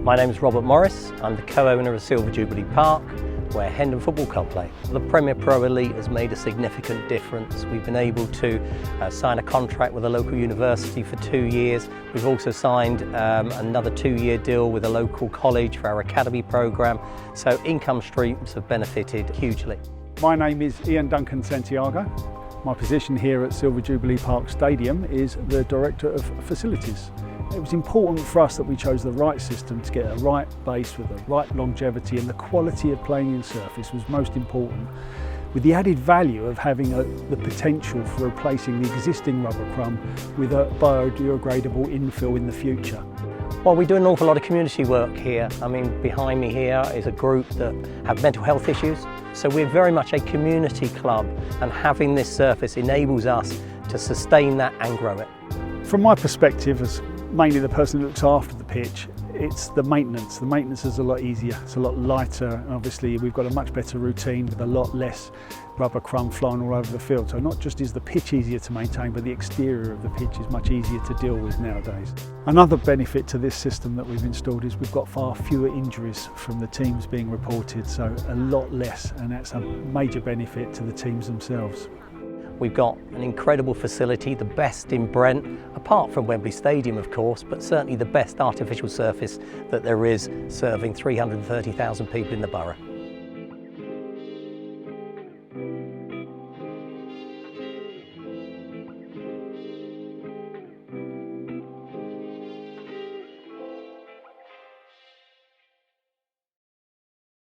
My name is Robert Morris. I'm the co-owner of Silver Jubilee Park, where Hendon Football Club play. The Premier Pro Elite has made a significant difference. We've been able to sign a contract with a local university for 2 years. We've also signed another 2-year deal with a local college for our academy programme, so income streams have benefited hugely. My name is Ian Duncan Santiago. My position here at Silver Jubilee Park Stadium is the Director of Facilities. It was important for us that we chose the right system to get a right base with the right longevity, and the quality of playing in surface was most important, with the added value of having the potential for replacing the existing rubber crumb with a biodegradable infill in the future. Well, we do an awful lot of community work here. I mean, behind me here is a group that have mental health issues. So we're very much a community club, and having this surface enables us to sustain that and grow it. From my perspective, as mainly the person who looks after the pitch, it's the maintenance. The maintenance is a lot easier, it's a lot lighter, and obviously we've got a much better routine with a lot less rubber crumb flying all over the field. So not just is the pitch easier to maintain, but the exterior of the pitch is much easier to deal with nowadays. Another benefit to this system that we've installed is we've got far fewer injuries from the teams being reported, so a lot less, and that's a major benefit to the teams themselves. We've got an incredible facility, the best in Brent, apart from Wembley Stadium of course, but certainly the best artificial surface that there is, serving 330,000 people in the borough.